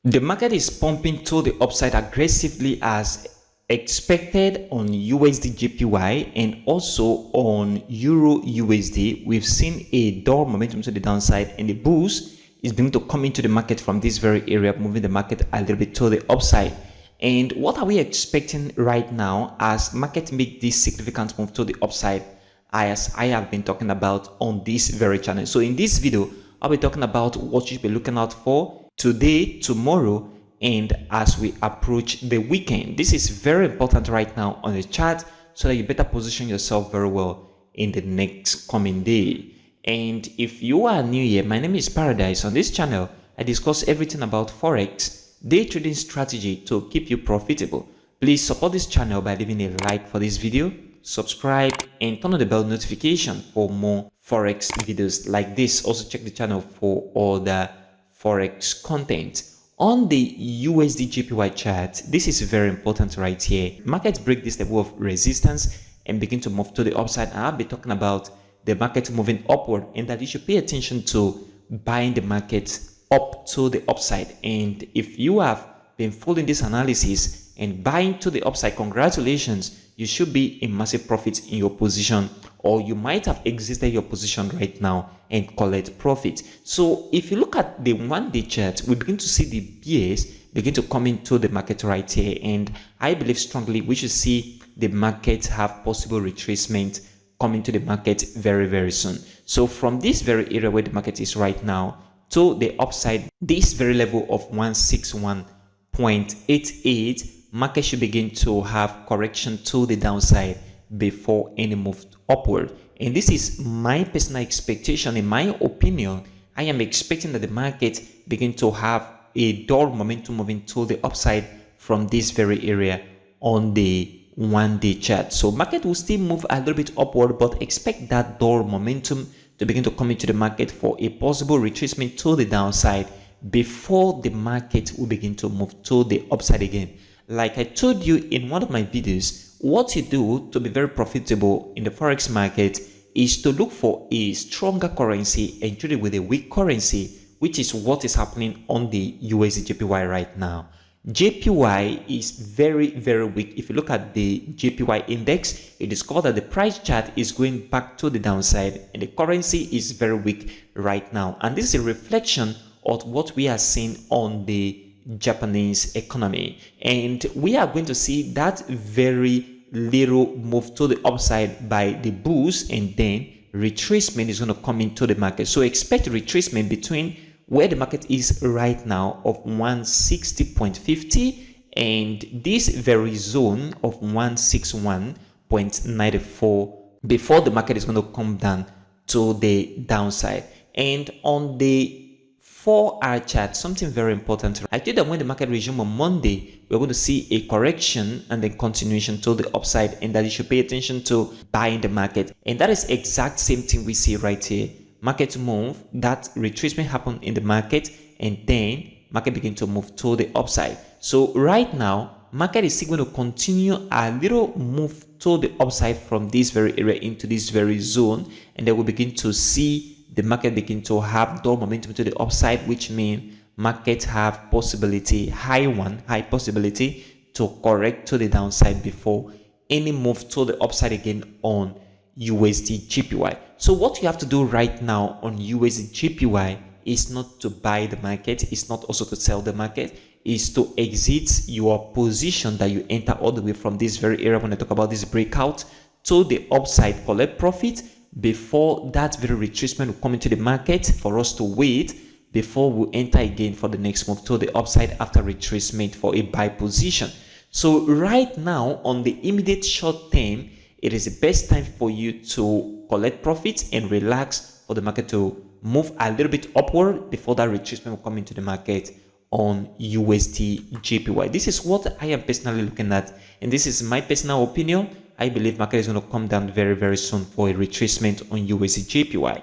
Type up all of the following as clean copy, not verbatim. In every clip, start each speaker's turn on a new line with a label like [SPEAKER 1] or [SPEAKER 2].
[SPEAKER 1] The market is pumping to the upside aggressively as expected on USDJPY and also on Euro USD. We've seen a dull momentum to the downside, and the bulls is beginning to come into the market from this very area, moving the market a little bit to the upside. And what are we expecting right now as market make this significant move to the upside, as I have been talking about on this very channel? So in this video, I'll be talking about what you should be looking out for today, tomorrow, and as we approach the weekend. This is very important right now on the chart so that you better position yourself very well in the next coming day. And if you are new here, my name is Paradise. On this channel, I discuss everything about Forex, day trading strategy to keep you profitable. Please support this channel by leaving a like for this video, subscribe, and turn on the bell notification for more Forex videos like this. Also check the channel for all the Forex content. On the USDJPY chart, this is very important right here. Markets break this level of resistance and begin to move to the upside. And I'll be talking about the market moving upward, and that you should pay attention to buying the market up to the upside. And if you have been following this analysis and buying to the upside, congratulations, you should be in massive profits in your position, or you might have exited your position right now and collect profit. So if you look at the one-day chart, we begin to see the bears begin to come into the market right here, and I believe strongly we should see the market have possible retracement coming to the market very, very soon. So from this very area where the market is right now to the upside, this very level of 161.88, market should begin to have correction to the downside before any move upward. And this is my personal expectation. In my opinion, I am expecting that the market begin to have a dull momentum moving to the upside from this very area on the one-day chart. So market will still move a little bit upward, but expect that dull momentum to begin to come into the market for a possible retracement to the downside before the market will begin to move to the upside again. Like I told you in one of my videos, what you do to be very profitable in the Forex market is to look for a stronger currency and trade it with a weak currency, which is what is happening on the USDJPY right now. JPY is very, very weak. If you look at the JPY index, you discover that the price chart is going back to the downside and the currency is very weak right now. And this is a reflection of what we are seeing on the Japanese economy, and we are going to see that very little move to the upside by the bulls, and then retracement is going to come into the market. So expect retracement between where the market is right now of 160.50 and this very zone of 161.94 before the market is going to come down to the downside. And on the 4-hour chart, something very important. I told that when the market resume on Monday, we're going to see a correction and then continuation to the upside, and that you should pay attention to buying the market. And that is exact same thing we see right here. Market move, that retracement happened in the market, and then market begin to move to the upside. So right now, market is still going to continue a little move to the upside from this very area into this very zone, and then we'll begin to see the market begin to have dull momentum to the upside, which means market have possibility, high possibility to correct to the downside before any move to the upside again on USDJPY. So what you have to do right now on USDJPY is not to buy the market, it's not also to sell the market, is to exit your position that you enter all the way from this very area when I talk about this breakout to the upside, collect profit before that very retracement will come into the market, for us to wait before we enter again for the next move to the upside after retracement for a buy position. So right now on the immediate short term, it is the best time for you to collect profits and relax for the market to move a little bit upward before that retracement will come into the market on USDJPY. This is what I am personally looking at, and this is my personal opinion. I believe market is going to come down very, very soon for a retracement on USDJPY.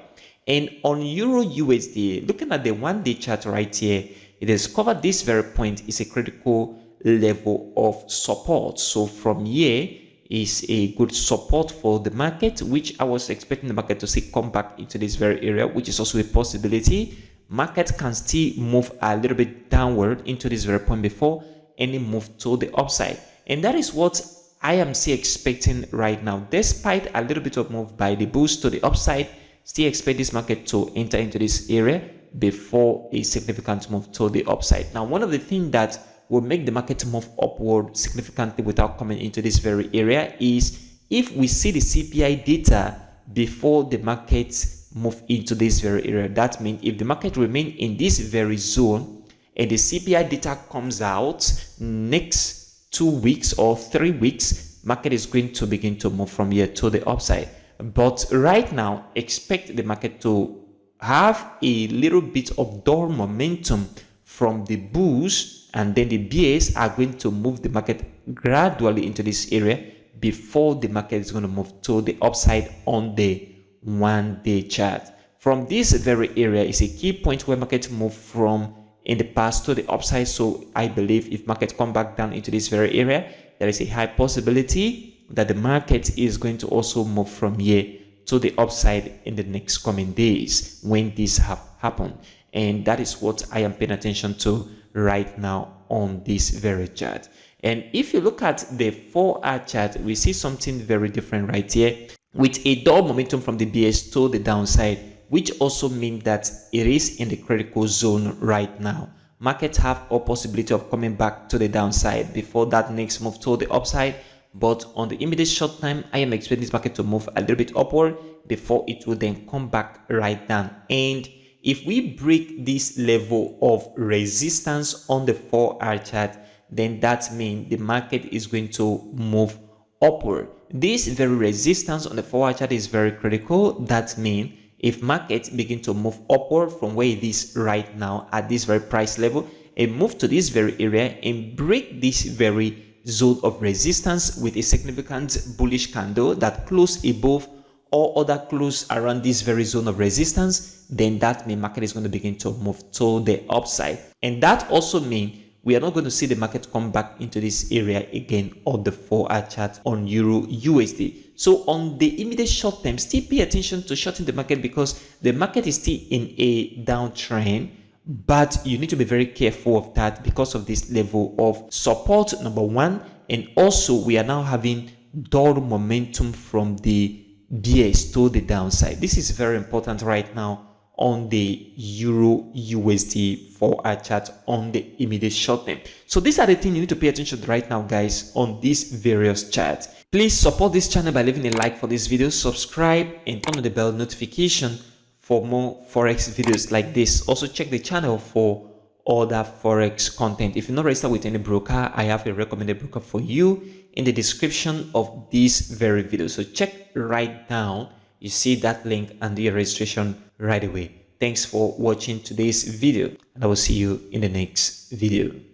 [SPEAKER 1] And on Euro USD, looking at the one-day chart right here, it has covered this very point is a critical level of support. So from here is a good support for the market, which I was expecting the market to see come back into this very area, which is also a possibility. market can still move a little bit downward into this very point before any move to the upside. And that is what I am still expecting right now. Despite a little bit of move by the bulls to the upside, still expect this market to enter into this area before a significant move to the upside. Now, one of the things that will make the market move upward significantly without coming into this very area is if we see the CPI data before the market move into this very area. That means if the market remain in this very zone and the CPI data comes out next 2 weeks or 3 weeks, market is going to begin to move from here to the upside. But right now, expect the market to have a little bit of door momentum from the bulls, and then the bears are going to move the market gradually into this area before the market is going to move to the upside on the 1-day chart. From this very area is a key point where market move from in the past to the upside. So I believe if market come back down into this very area, there is a high possibility that the market is going to also move from here to the upside in the next coming days when this have happened. And that is what I am paying attention to right now on this very chart. And if you look at the 4-hour chart, we see something very different right here with a door momentum from the BS to the downside, which also means that it is in the critical zone right now. Markets have a possibility of coming back to the downside before that next move to the upside. But on the immediate short time, I am expecting this market to move a little bit upward before it will then come back right down. And if we break this level of resistance on the 4-hour chart, then that means the market is going to move upward. This very resistance on the 4-hour chart is very critical. That means if market begin to move upward from where it is right now at this very price level and move to this very area and break this very zone of resistance with a significant bullish candle that close above or other close around this very zone of resistance, then that means market is going to begin to move to the upside. And that also means we are not going to see the market come back into this area again on the 4-hour chart on Euro USD. So on the immediate short term, still pay attention to shorting the market because the market is still in a downtrend, but you need to be very careful of that because of this level of support, number one. And also we are now having door momentum from the BS to the downside. This is very important right now on the Euro USD 4-hour chart on the immediate short term. So these are the things you need to pay attention to right now, guys, on these various charts. Please support this channel by leaving a like for this video, subscribe, and turn on the bell notification for more Forex videos like this. Also check the channel for other Forex content. If you're not registered with any broker, I have a recommended broker for you in the description of this very video. So check right down. You see that link and do your registration right away. Thanks for watching today's video, and I will see you in the next video.